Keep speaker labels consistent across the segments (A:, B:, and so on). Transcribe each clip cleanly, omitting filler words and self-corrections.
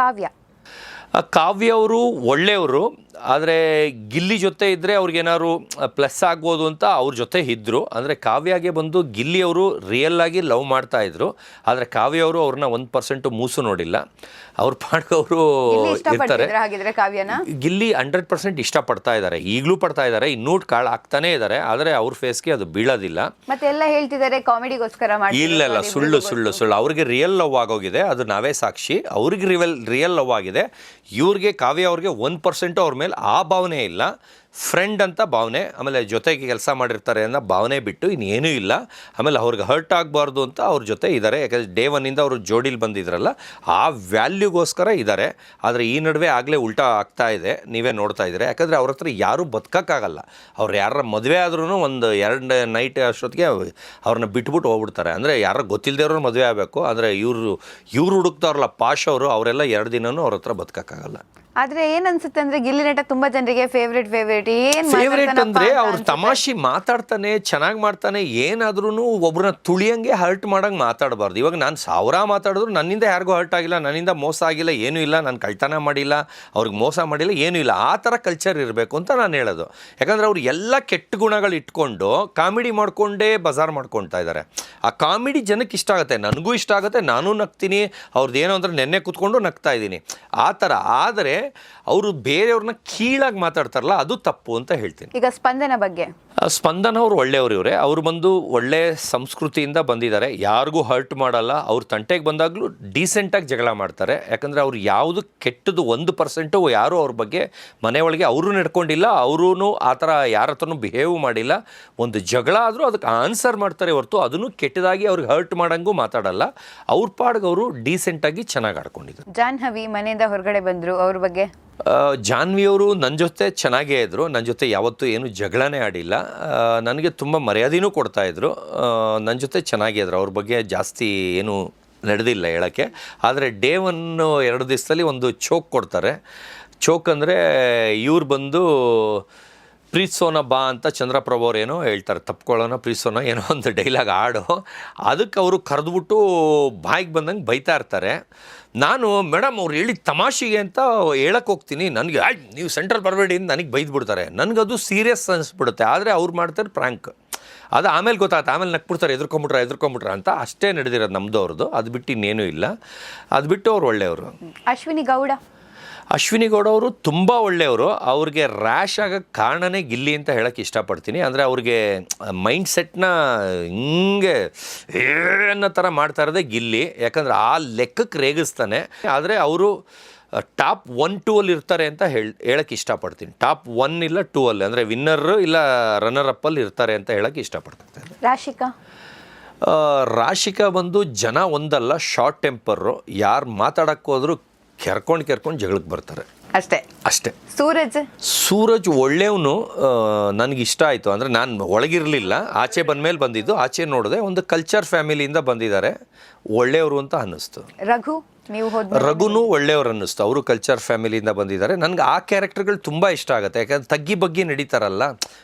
A: ಕಾವ್ಯ
B: ಕಾವ್ಯ ಅವರು ಒಳ್ಳೆಯವರು, ಆದರೆ ಗಿಲ್ಲಿ ಜೊತೆ ಇದ್ದರೆ ಅವ್ರಿಗೇನಾದ್ರು ಪ್ಲಸ್ ಆಗ್ಬೋದು ಅಂತ ಅವ್ರ ಜೊತೆ ಇದ್ದರು. ಅಂದರೆ ಕಾವ್ಯಗೆ ಬಂದು ಗಿಲ್ಲಿಯವರು ರಿಯಲ್ಲಾಗಿ ಲವ್ ಮಾಡ್ತಾಯಿದ್ರು, ಆದರೆ ಕಾವ್ಯವರು ಅವ್ರನ್ನ 1% ಮೂಸು ನೋಡಿಲ್ಲ. ಅವ್ರ ಪಾಡ್ಕವರು ಇರ್ತಾರೆ. ಗಿಲ್ಲಿ 100% ಇಷ್ಟಪಡ್ತಾ ಇದ್ದಾರೆ, ಈಗಲೂ ಪಡ್ತಾ ಇದ್ದಾರೆ, ಇನ್ನೂ ಕಾಳು ಹಾಕ್ತಾನೇ ಇದ್ದಾರೆ. ಆದರೆ ಅವ್ರ ಫೇಸ್ಗೆ ಅದು ಬೀಳೋದಿಲ್ಲ.
A: ಮತ್ತೆಲ್ಲ ಹೇಳ್ತಿದ್ದಾರೆ ಕಾಮಿಡಿಗೋಸ್ಕರ.
B: ಇಲ್ಲ, ಸುಳ್ಳು ಸುಳ್ಳು ಸುಳ್ಳು. ಅವ್ರಿಗೆ ರಿಯಲ್ ಲವ್ ಆಗೋಗಿದೆ, ಅದು ನಾವೇ ಸಾಕ್ಷಿ. ಅವ್ರಿಗೆ ರಿಯಲ್ ಲವ್ ಆಗಿದೆ. ಇವ್ರಿಗೆ ಕಾವ್ಯ ಅವ್ರಿಗೆ 1% ಅವ್ರ ಮೇಲೆ ಆ ಭಾವನೆ ಇಲ್ಲ. ಫ್ರೆಂಡ್ ಅಂತ ಭಾವನೆ, ಆಮೇಲೆ ಜೊತೆಗೆ ಕೆಲಸ ಮಾಡಿರ್ತಾರೆ ಅನ್ನೋ ಭಾವನೆ ಬಿಟ್ಟು ಇನ್ನೇನೂ ಇಲ್ಲ. ಆಮೇಲೆ ಅವ್ರಿಗೆ ಹರ್ಟ್ ಆಗಬಾರ್ದು ಅಂತ ಅವ್ರ ಜೊತೆ ಇದ್ದಾರೆ. ಯಾಕಂದರೆ ಡೇ ಒನ್ನಿಂದ ಅವರು ಜೋಡಿಲಿ ಬಂದಿದ್ರಲ್ಲ, ಆ ವ್ಯಾಲ್ಯೂಗೋಸ್ಕರ ಇದ್ದಾರೆ. ಆದರೆ ಈ ನಡುವೆ ಆಗಲೇ ಉಲ್ಟಾ ಆಗ್ತಾ ಇದೆ, ನೀವೇ ನೋಡ್ತಾ ಇದ್ದೀರಿ. ಯಾಕಂದರೆ ಅವ್ರ ಹತ್ರ ಯಾರೂ ಬದುಕೋಕ್ಕಾಗಲ್ಲ. ಅವ್ರು ಯಾರ ಮದುವೆ ಆದ್ರೂ ಒಂದು 2 ನೈಟ್ ಅಷ್ಟೊತ್ತಿಗೆ ಅವ್ರನ್ನ ಬಿಟ್ಬಿಟ್ಟು ಹೋಗ್ಬಿಡ್ತಾರೆ. ಅಂದರೆ ಯಾರು ಗೊತ್ತಿಲ್ಲದೇವ್ರು ಮದುವೆ ಆಗಬೇಕು. ಅಂದರೆ ಇವ್ರು ಹುಡುಕ್ತಾವ್ರಲ್ಲ ಪಾಶ್ ಅವರು, ಅವರೆಲ್ಲ 2 ದಿನವೂ ಅವ್ರ ಹತ್ರ ಬದುಕೋಕ್ಕಾಗಲ್ಲ.
A: ಆದ್ರೆ ಏನ್ ಅನ್ಸುತ್ತೆ ಅಂದ್ರೆ ಗಿಲ್ಲಿ ನಟ ತುಂಬಾ ಜನರಿಗೆ ಫೇವ್ರೇಟ್
B: ಅಂದ್ರೆ ಅವ್ರು ತಮಾಷೆ ಮಾತಾಡ್ತಾನೆ, ಚೆನ್ನಾಗಿ ಮಾಡ್ತಾನೆ. ಏನಾದ್ರೂ ಒಬ್ರನ್ನ ತುಳಿಯಂಗೆ ಹರ್ಟ್ ಮಾಡಂಗೆ ಮಾತಾಡಬಾರ್ದು. ಇವಾಗ ನಾನು 1000 ಮಾತಾಡಿದ್ರು ನನ್ನಿಂದ ಯಾರಿಗೂ ಹರ್ಟ್ ಆಗಿಲ್ಲ, ನನ್ನಿಂದ ಮೋಸ ಆಗಿಲ್ಲ, ಏನೂ ಇಲ್ಲ, ನಾನು ಕಳ್ತನ ಮಾಡಿಲ್ಲ, ಅವ್ರಿಗೆ ಮೋಸ ಮಾಡಿಲ್ಲ, ಏನೂ ಇಲ್ಲ. ಆ ಥರ ಕಲ್ಚರ್ ಇರಬೇಕು ಅಂತ ನಾನು ಹೇಳೋದು. ಯಾಕಂದರೆ ಅವ್ರು ಎಲ್ಲ ಕೆಟ್ಟ ಗುಣಗಳು ಇಟ್ಕೊಂಡು ಕಾಮಿಡಿ ಮಾಡ್ಕೊಂಡೇ ಬಜಾರ್ ಮಾಡ್ಕೊಳ್ತಾ ಇದ್ದಾರೆ. ಆ ಕಾಮಿಡಿ ಜನಕ್ಕೆ ಇಷ್ಟ ಆಗುತ್ತೆ, ನನಗೂ ಇಷ್ಟ ಆಗುತ್ತೆ, ನಾನು ನಗ್ತೀನಿ. ಅವ್ರದ್ದು ಏನೋ ಅಂದರೆ ನೆನ್ನೆ ಕೂತ್ಕೊಂಡು ನಗ್ತಾ ಇದ್ದೀನಿ ಆ ಥರ. ಆದರೆ ಅವರು ಬೇರೆಯವ್ರನ್ನ ಕೀಳಾಗಿ ಮಾತಾಡ್ತಾರಲ್ಲ, ಅದು ತಪ್ಪು ಅಂತ ಹೇಳ್ತೀನಿ.
A: ಈಗ ಸ್ಪಂದನ ಬಗ್ಗೆ,
B: ಸ್ಪಂದನ ಅವರು ಒಳ್ಳೆಯವರು. ಇವರೇ ಅವರು ಬಂದು ಒಳ್ಳೆ ಸಂಸ್ಕೃತಿಯಿಂದ ಬಂದಿದ್ದಾರೆ, ಯಾರಿಗೂ ಹರ್ಟ್ ಮಾಡಲ್ಲ. ಅವ್ರ ತಂಟೆಗೆ ಬಂದಾಗಲೂ ಡೀಸೆಂಟಾಗಿ ಜಗಳ ಮಾಡ್ತಾರೆ. ಯಾಕಂದರೆ ಅವ್ರು ಯಾವುದು ಕೆಟ್ಟದ್ದು 1% ಯಾರೂ ಅವ್ರ ಬಗ್ಗೆ ಮನೆ ಒಳಗೆ ಅವರು ನಡ್ಕೊಂಡಿಲ್ಲ, ಅವರೂ ಆ ಥರ ಯಾರ ಹತ್ರನೂ ಬಿಹೇವ್ ಮಾಡಿಲ್ಲ. ಒಂದು ಜಗಳ ಆದರೂ ಅದಕ್ಕೆ ಆನ್ಸರ್ ಮಾಡ್ತಾರೆ ಹೊರತು ಅದನ್ನು ಕೆಟ್ಟದಾಗಿ ಅವ್ರಿಗೆ ಹರ್ಟ್ ಮಾಡೋಂಗೂ ಮಾತಾಡಲ್ಲ. ಅವ್ರ ಪಾಡ್ಗೆ ಅವರು ಡೀಸೆಂಟಾಗಿ ಚೆನ್ನಾಗಿ ಆಡ್ಕೊಂಡಿದ್ದಾರೆ.
A: ಜಾಹ್ನವಿ ಮನೆಯಿಂದ ಹೊರಗಡೆ ಬಂದರು, ಅವ್ರ ಬಗ್ಗೆ?
B: ಜಾಹ್ನವಿಯವರು ನನ್ನ ಜೊತೆ ಚೆನ್ನಾಗೇ ಇದ್ದರು, ನನ್ನ ಜೊತೆ ಯಾವತ್ತೂ ಏನು ಜಗಳನೇ ಆಡಿಲ್ಲ. ನನಗೆ ತುಂಬ ಮರ್ಯಾದೆನೂ ಕೊಡ್ತಾಯಿದ್ರು, ನನ್ನ ಜೊತೆ ಚೆನ್ನಾಗೇ ಇದ್ರು. ಅವ್ರ ಬಗ್ಗೆ ಜಾಸ್ತಿ ಏನು ನಡೆದಿಲ್ಲ ಹೇಳೋಕ್ಕೆ. ಆದರೆ ಡೇ 1-2 ದಿವಸದಲ್ಲಿ ಒಂದು ಚೋಕ್ ಕೊಡ್ತಾರೆ. ಚೋಕ್ ಅಂದರೆ ಇವ್ರು ಬಂದು ಪ್ರೀತ್ಸೋನ ಬಾ ಅಂತ ಚಂದ್ರಪ್ರಭು ಅವ್ರು ಏನೋ ಹೇಳ್ತಾರೆ, ತಪ್ಕೊಳ್ಳೋಣ ಪ್ರೀತ್ಸೋನ ಏನೋ ಒಂದು ಡೈಲಾಗ್ ಆಡು. ಅದಕ್ಕೆ ಅವರು ಕರೆದ್ಬಿಟ್ಟು ಬಾಯಿಗೆ ಬಂದಂಗೆ ಬೈತಾ ಇರ್ತಾರೆ. ನಾನು ಮೇಡಮ್ ಅವ್ರು ಹೇಳಿದ ತಮಾಷೆಗೆ ಅಂತ ಹೇಳಕ್ಕೆ ಹೋಗ್ತೀನಿ, ನನಗೆ ನೀವು ಸೆಂಟ್ರಲ್ ಬರಬೇಡಿ ಅಂತ ನನಗೆ ಬೈದ್ಬಿಡ್ತಾರೆ. ನನಗದು ಸೀರಿಯಸ್ ಅನಿಸ್ಬಿಡುತ್ತೆ. ಆದರೆ ಅವ್ರು ಮಾಡ್ತಾರೆ ಪ್ರ್ಯಾಂಕ್. ಅದು ಆಮೇಲೆ ಗೊತ್ತಾಗುತ್ತೆ, ಆಮೇಲೆ ನಕ್ಬಿಡ್ತಾರೆ, ಎದುರ್ಕೊಂಬಿಟ್ರ ಅಂತ. ಅಷ್ಟೇ ನಡೆದಿರೋದು ನಮ್ಮದು ಅವ್ರದ್ದು. ಅದು ಬಿಟ್ಟು ಇನ್ನೇನೂ ಇಲ್ಲ. ಅದು ಬಿಟ್ಟು ಅವ್ರು ಒಳ್ಳೆಯವರು. ಅಶ್ವಿನಿ ಗೌಡ ಅವರು ತುಂಬ ಒಳ್ಳೆಯವರು. ಅವ್ರಿಗೆ ರ್ಯಾಶ್ ಆಗೋಕ್ಕೆ ಕಾರಣನೇ ಗಿಲ್ಲಿ ಅಂತ ಹೇಳೋಕ್ಕೆ ಇಷ್ಟಪಡ್ತೀನಿ. ಅಂದರೆ ಅವ್ರಿಗೆ ಮೈಂಡ್ ಸೆಟ್ನ ಹಿಂಗೆ ಅನ್ನೋ ಥರ ಮಾಡ್ತಾ ಇರೋದೇ ಗಿಲ್ಲಿ. ಯಾಕಂದರೆ ಆ ಲೆಕ್ಕಕ್ಕೆ ರೇಗಿಸ್ತಾನೆ. ಆದರೆ ಅವರು ಟಾಪ್ 1-2 ಅಲ್ಲಿ ಇರ್ತಾರೆ ಅಂತ ಹೇಳಕ್ಕೆ ಇಷ್ಟಪಡ್ತೀನಿ. ಟಾಪ್ 1 ಇಲ್ಲ 2 ಅಲ್ಲಿ, ಅಂದರೆ ವಿನ್ನರ್ ಇಲ್ಲ ರನ್ನರ್ ಅಪ್ಪಲ್ಲಿ ಇರ್ತಾರೆ ಅಂತ ಹೇಳಕ್ಕೆ ಇಷ್ಟಪಡ್ತೀನಿ. ರಾಶಿಕಾ ಬಂದು ಜನ ಒಂದಲ್ಲ, ಶಾರ್ಟ್ ಟೆಂಪರು. ಯಾರು ಮಾತಾಡೋಕ್ಕೆ ಹೋದ್ರು ಕೆರ್ಕೊಂಡು ಜಗಳಕ್ಕೆ ಬರ್ತಾರೆ ಅಷ್ಟೇ. ಸೂರಜ್ ಒಳ್ಳೆಯವನು, ನನಗಿಷ್ಟ ಆಯಿತು. ಅಂದರೆ ನಾನು ಒಳಗಿರಲಿಲ್ಲ, ಆಚೆ ಬಂದಮೇಲೆ ಬಂದಿದ್ದು. ಆಚೆ ನೋಡಿದೆ ಒಂದು ಕಲ್ಚರ್ ಫ್ಯಾಮಿಲಿಯಿಂದ ಬಂದಿದ್ದಾರೆ, ಒಳ್ಳೆಯವರು ಅಂತ ಅನ್ನಿಸ್ತು. ರಘುನೂ ಒಳ್ಳೆಯವ್ರು ಅನ್ನಿಸ್ತು, ಅವರು ಕಲ್ಚರ್ ಫ್ಯಾಮಿಲಿಯಿಂದ ಬಂದಿದ್ದಾರೆ. ನನಗೆ ಆ ಕ್ಯಾರೆಕ್ಟರ್ಗಳು ತುಂಬ ಇಷ್ಟ ಆಗುತ್ತೆ. ಯಾಕಂದರೆ ತಗ್ಗಿ ಬಗ್ಗೆ ನಡೀತಾರಲ್ಲ,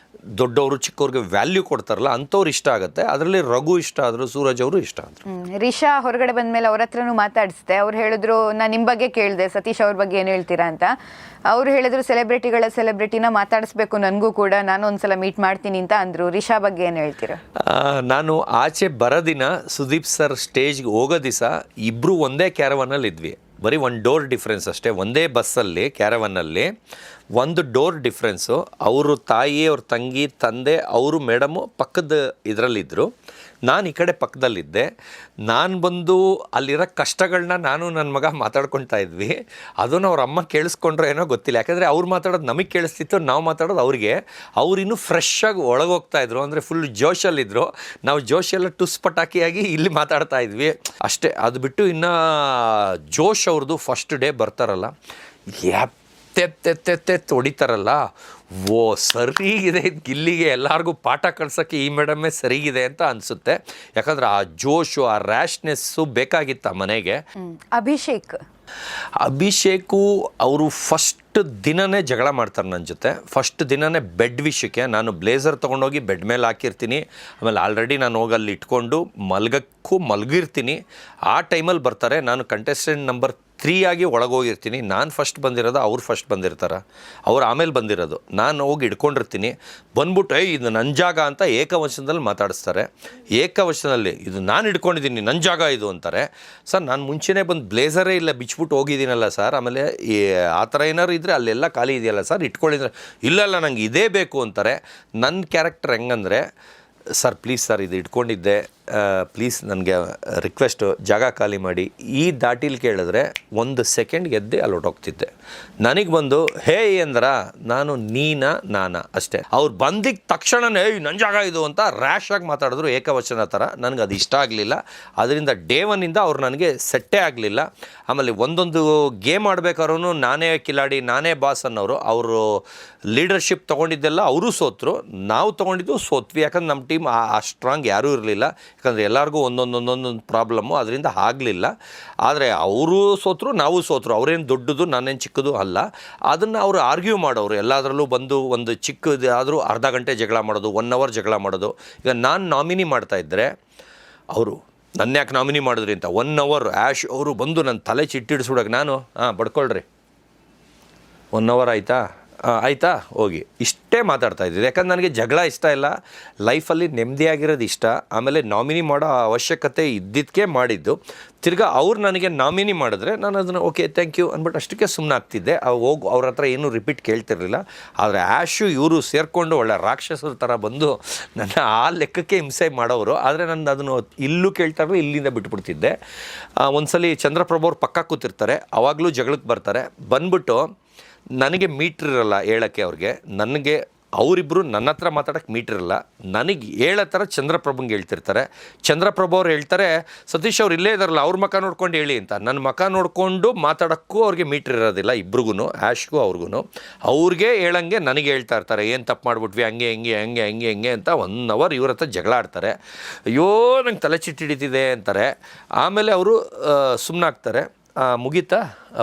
B: ದೊಡ್ಡವರು ಚಿಕ್ಕವ್ರಿಗೆ ವ್ಯಾಲ್ಯೂ ಕೊಡ್ತಾರಲ್ಲ, ಅಂಥವ್ರು ಇಷ್ಟ ಆಗುತ್ತೆ. ಅದರಲ್ಲಿ ರಘು ಇಷ್ಟ ಆದರು, ಸೂರಜ್ ಅವರು ಇಷ್ಟ ಆದರು.
A: ರಿಷಾ ಹೊರಗಡೆ ಬಂದಮೇಲೆ ಅವ್ರ ಹತ್ರನೂ ಮಾತಾಡಿಸಿದೆ. ಅವ್ರು ಹೇಳಿದ್ರು, ನಾನು ನಿಮ್ಮ ಬಗ್ಗೆ ಕೇಳಿದೆ, ಸತೀಶ್ ಅವ್ರ ಬಗ್ಗೆ ಏನು ಹೇಳ್ತೀರಾ ಅಂತ. ಅವ್ರು ಹೇಳಿದ್ರು ಸೆಲೆಬ್ರಿಟಿನ ಮಾತಾಡಿಸ್ಬೇಕು ನನಗೂ ಕೂಡ, ನಾನು ಒಂದ್ಸಲ ಮೀಟ್ ಮಾಡ್ತೀನಿ ಅಂತ ಅಂದರು. ರಿಷಾ ಬಗ್ಗೆ ಏನು ಹೇಳ್ತೀರಾ?
B: ನಾನು ಆಚೆ ಬರೋ ದಿನ ಸುದೀಪ್ ಸರ್ ಸ್ಟೇಜ್ಗೆ ಹೋಗೋ ದಿವಸ ಇಬ್ಬರು ಒಂದೇ ಕ್ಯಾರವನಲ್ಲಿ ಇದ್ವಿ. ಬರೀ 1 ಡೋರ್ ಡಿಫ್ರೆನ್ಸ್ ಅಷ್ಟೇ. ಒಂದೇ ಬಸ್ಸಲ್ಲಿ ಕ್ಯಾರವನ್ನಲ್ಲಿ 1 ಡೋರ್ ಡಿಫ್ರೆನ್ಸು. ಅವರು ತಾಯಿ, ಅವ್ರ ತಂಗಿ, ತಂದೆ, ಅವರು ಮೇಡಮು ಪಕ್ಕದ ಇದರಲ್ಲಿದ್ದರು. ನಾನು ಈ ಕಡೆ ಪಕ್ಕದಲ್ಲಿದ್ದೆ. ನಾನು ಬಂದು ಅಲ್ಲಿರೋ ಕಷ್ಟಗಳನ್ನ ನಾನು ನನ್ನ ಮಗ ಮಾತಾಡ್ಕೊಳ್ತಾ ಇದ್ವಿ. ಅದನ್ನು ಅವ್ರ ಅಮ್ಮ ಕೇಳಿಸ್ಕೊಂಡ್ರೆ ಏನೋ ಗೊತ್ತಿಲ್ಲ. ಯಾಕಂದರೆ ಅವ್ರು ಮಾತಾಡೋದು ನಮಗೆ ಕೇಳಿಸ್ತಿತ್ತು, ನಾವು ಮಾತಾಡೋದು ಅವ್ರಿಗೆ. ಅವ್ರು ಇನ್ನೂ ಫ್ರೆಶ್ಶಾಗಿ ಒಳಗೋಗ್ತಾಯಿದ್ರು, ಅಂದರೆ ಫುಲ್ ಜೋಶಲ್ಲಿದ್ದರು. ನಾವು ಜೋಶೆಲ್ಲ ಟುಸ್ ಪಟಾಕಿಯಾಗಿ ಇಲ್ಲಿ ಮಾತಾಡ್ತಾ ಇದ್ವಿ ಅಷ್ಟೇ. ಅದು ಬಿಟ್ಟು ಇನ್ನು ಜೋಶ್ ಅವ್ರದ್ದು ಫಸ್ಟ್ ಡೇ ಬರ್ತಾರಲ್ಲ, ಹೊಡಿತಾರಲ್ಲ, ಓ ಸರಿಗಿದೆ. ಗಿಲ್ಲಿಗೆ ಎಲ್ಲರಿಗೂ ಪಾಠ ಕಳ್ಸೋಕ್ಕೆ ಈ ಮೇಡಮ್ಮೇ ಸರಿಗಿದೆ ಅಂತ ಅನಿಸುತ್ತೆ. ಯಾಕಂದರೆ ಆ ಜೋಶು, ಆ ರ್ಯಾಶ್ನೆಸ್ಸು ಬೇಕಾಗಿತ್ತು ಆ ಮನೆಗೆ.
A: ಅಭಿಷೇಕು
B: ಅವರು ಫಸ್ಟ್ ಫಸ್ಟ್ ದಿನವೇ ಜಗಳ ಮಾಡ್ತಾರೆ ನನ್ನ ಜೊತೆ. ಫಸ್ಟ್ ದಿನವೇ ಬೆಡ್ ವಿಷಯಕ್ಕೆ. ನಾನು ಬ್ಲೇಸರ್ ತೊಗೊಂಡೋಗಿ ಬೆಡ್ ಮೇಲೆ ಹಾಕಿರ್ತೀನಿ, ಆಮೇಲೆ ಆಲ್ರೆಡಿ ನಾನು ಹೋಗಿ ಅಲ್ಲಿ ಇಟ್ಕೊಂಡು ಮಲಗಿರ್ತೀನಿ. ಆ ಟೈಮಲ್ಲಿ ಬರ್ತಾರೆ. ನಾನು ಕಂಟೆಸ್ಟೆಂಟ್ ನಂಬರ್ 3 ಆಗಿ ಒಳಗೋಗಿರ್ತೀನಿ. ನಾನು ಫಸ್ಟ್ ಬಂದಿರೋದು, ಅವ್ರು ಫಸ್ಟ್ ಬಂದಿರ್ತಾರೆ, ಅವ್ರು ಆಮೇಲೆ ಬಂದಿರೋದು. ನಾನು ಹೋಗಿ ಇಟ್ಕೊಂಡಿರ್ತೀನಿ. ಬಂದ್ಬಿಟ್ಟು ಇದು ನನ್ನ ಜಾಗ ಅಂತ ಏಕವಚನದಲ್ಲಿ ಮಾತಾಡಿಸ್ತಾರೆ. ಏಕವಚನದಲ್ಲಿ ಇದು ನಾನು ಇಟ್ಕೊಂಡಿದ್ದೀನಿ, ನನ್ನ ಜಾಗ ಇದು ಅಂತಾರೆ. ಸರ್ ನಾನು ಮುಂಚೆನೇ ಬಂದು ಬ್ಲೇಸರೇ ಇಲ್ಲ ಬಿಚ್ಬಿಟ್ಟು ಹೋಗಿದ್ದೀನಲ್ಲ ಸರ್, ಆಮೇಲೆ ಆ ಥರ ಏನಾದ್ರು ಇದ್ದರೆ ಅಲ್ಲೆಲ್ಲ ಖಾಲಿ ಇದೆಯಲ್ಲ ಸರ್ ಇಟ್ಕೊಂಡಿದ್ರೆ, ಇಲ್ಲ ನಂಗೆ ಇದೇ ಬೇಕು ಅಂತಾರೆ. ನನ್ನ ಕ್ಯಾರೆಕ್ಟರ್ ಹೆಂಗಂದರೆ, ಸರ್ ಪ್ಲೀಸ್ ಸರ್ ಇದು ಇಟ್ಕೊಂಡಿದ್ದೆ, ಪ್ಲೀಸ್ ನನಗೆ ರಿಕ್ವೆಸ್ಟು ಜಾಗ ಖಾಲಿ ಮಾಡಿ. ಈ ದಾಟೀಲಿ ಕೇಳಿದ್ರೆ 1 ಸೆಕೆಂಡ್ ಗೆದ್ದೆ ಅಲ್ಲಿ ಹೊಟ್ಟೋಗ್ತಿದ್ದೆ. ನನಗೆ ಬಂದು ಹೇ ಅಂದ್ರ ನಾನು ನಾನಾ ಅಷ್ಟೇ. ಅವ್ರು ಬಂದಿದ್ದ ತಕ್ಷಣವೇ ನನ್ನ ಜಾಗ ಇದು ಅಂತ ರ್ಯಾಶಾಗಿ ಮಾತಾಡಿದ್ರು, ಏಕವಚನ ಥರ. ನನಗೆ ಅದು ಇಷ್ಟ ಆಗಲಿಲ್ಲ. ಅದರಿಂದ ಡೇ 1ಇಂದ ಅವ್ರು ನನಗೆ ಸೆಟ್ಟೇ ಆಗಲಿಲ್ಲ. ಆಮೇಲೆ ಒಂದೊಂದು ಗೇಮ್ ಆಡ್ಬೇಕಾದ್ರೂ ನಾನೇ ಕಿಲಾಡಿ, ನಾನೇ ಬಾಸ್ ಅನ್ನೋರು. ಅವರು ಲೀಡರ್ಶಿಪ್ ತೊಗೊಂಡಿದ್ದೆಲ್ಲ ಅವರು ಸೋತರು, ನಾವು ತೊಗೊಂಡಿದ್ದು ಸೋತ್ವಿ. ಯಾಕಂದ್ರೆ ನಮ್ಮ ಟೀಮ್ ಆ ಸ್ಟ್ರಾಂಗ್ ಯಾರೂ ಇರಲಿಲ್ಲ. ಯಾಕಂದರೆ ಎಲ್ಲರಿಗೂ ಒಂದೊಂದು ಪ್ರಾಬ್ಲಮ್ಮು, ಅದರಿಂದ ಆಗಲಿಲ್ಲ. ಆದರೆ ಅವರು ಸೋತರು, ನಾವು ಸೋತರು. ಅವರೇನು ದೊಡ್ಡದು, ನಾನೇನು ಚಿಕ್ಕದು ಅಲ್ಲ. ಅದನ್ನು ಅವರು ಆರ್ಗ್ಯೂ ಮಾಡೋರು. ಎಲ್ಲದರಲ್ಲೂ ಬಂದು ಒಂದು ಚಿಕ್ಕದು ಆದರೂ ಅರ್ಧ ಗಂಟೆ ಜಗಳ ಮಾಡೋದು, 1 ಅವರ್ ಜಗಳ ಮಾಡೋದು. ಈಗ ನಾನು ನಾಮಿನಿ ಮಾಡ್ತಾಯಿದ್ದರೆ ಅವರು ನನ್ನ ಯಾಕೆ ನಾಮಿನಿ ಮಾಡಿದ್ರಿ ಅಂತ 1 ಅವರ್ ಆ್ಯಶ್ ಅವರು ಬಂದು ನನ್ನ ತಲೆ ಚಿಟ್ಟಿಡಿಸ್ಬಿಡೋಕೆ ನಾನು ಬಡ್ಕೊಳ್ರಿ 1 ಅವರ್ ಆಯಿತಾ ಹೋಗಿ ಇಷ್ಟೇ ಮಾತಾಡ್ತಾ ಇದ್ದಿದ್ದು. ಯಾಕಂದ್ರೆ ನನಗೆ ಜಗಳ ಇಷ್ಟ ಇಲ್ಲ, ಲೈಫಲ್ಲಿ ನೆಮ್ಮದಿಯಾಗಿರೋದು ಇಷ್ಟ. ಆಮೇಲೆ ನಾಮಿನಿ ಮಾಡೋ ಅವಶ್ಯಕತೆ ಇದ್ದಿದ್ದಕ್ಕೆ ಮಾಡಿದ್ದು. ತಿರ್ಗಾ ಅವ್ರು ನನಗೆ ನಾಮಿನಿ ಮಾಡಿದ್ರೆ ನಾನು ಅದನ್ನು ಓಕೆ ಥ್ಯಾಂಕ್ ಯು ಅಂದ್ಬಿಟ್ಟು ಅಷ್ಟಕ್ಕೆ ಸುಮ್ಮನೆ ಆಗ್ತಿದ್ದೆ. ಅವ್ರ ಹತ್ರ ಏನೂ ರಿಪೀಟ್ ಕೇಳ್ತಿರ್ಲಿಲ್ಲ. ಆದರೆ ಆ್ಯಶು ಇವರು ಸೇರಿಕೊಂಡು ಒಳ್ಳೆ ರಾಕ್ಷಸರ ಥರ ಬಂದು ನನ್ನ ಆ ಲೆಕ್ಕಕ್ಕೆ ಹಿಂಸೆ ಮಾಡೋರು. ಆದರೆ ನಾನು ಅದನ್ನು ಇಲ್ಲೂ ಕೇಳ್ತಾರಲ್ಲ, ಇಲ್ಲಿಂದ ಬಿಟ್ಬಿಡ್ತಿದ್ದೆ. ಒಂದ್ಸಲಿ ಚಂದ್ರಪ್ರಭು ಅವ್ರು ಪಕ್ಕ ಕೂತಿರ್ತಾರೆ, ಆವಾಗಲೂ ಜಗಳಕ್ಕೆ ಬರ್ತಾರೆ. ಬಂದ್ಬಿಟ್ಟು ನನಗೆ ಮೀಟ್ರ್ ಇರಲ್ಲ ಹೇಳೋಕ್ಕೆ ಅವ್ರಿಗೆ. ನನಗೆ ಅವರಿಬ್ಬರು ನನ್ನ ಹತ್ರ ಮಾತಾಡೋಕ್ಕೆ ಮೀಟ್ರ್ ಇರಲ್ಲ. ನನಗೆ ಹೇಳೋ ಥರ ಚಂದ್ರಪ್ರಭುಂಗೆ ಹೇಳ್ತಿರ್ತಾರೆ. ಚಂದ್ರಪ್ರಭು ಅವ್ರು ಹೇಳ್ತಾರೆ, ಸತೀಶ್ ಅವ್ರು ಇಲ್ಲೇ ಇದ್ದಾರಲ್ಲ ಅವ್ರ ಮಕ್ಕ ನೋಡ್ಕೊಂಡು ಹೇಳಿ ಅಂತ. ನನ್ನ ಮಕ್ಕ ನೋಡಿಕೊಂಡು ಮಾತಾಡೋಕ್ಕೂ ಅವ್ರಿಗೆ ಮೀಟ್ರ್ ಇರೋದಿಲ್ಲ, ಇಬ್ರಿಗೂ, ಆ್ಯಶ್ಗೂ ಅವ್ರಿಗೂ. ಅವ್ರಿಗೆ ಹೇಳಂಗೆ ನನಗೆ ಹೇಳ್ತಾ ಇರ್ತಾರೆ, ಏನು ತಪ್ಪು ಮಾಡಿಬಿಟ್ವಿ ಹಂಗೆ ಅಂತ 1 ಅವರ್ ಇವ್ರ ಹತ್ರ ಜಗಳ ಆಡ್ತಾರೆ. ಅಯ್ಯೋ ನಂಗೆ ತಲೆ ಚಿಟ್ಟಿಡಿತಿದೆ ಅಂತಾರೆ. ಆಮೇಲೆ ಅವರು ಸುಮ್ಮನಾಗ್ತಾರೆ. ಮುಗೀತಾ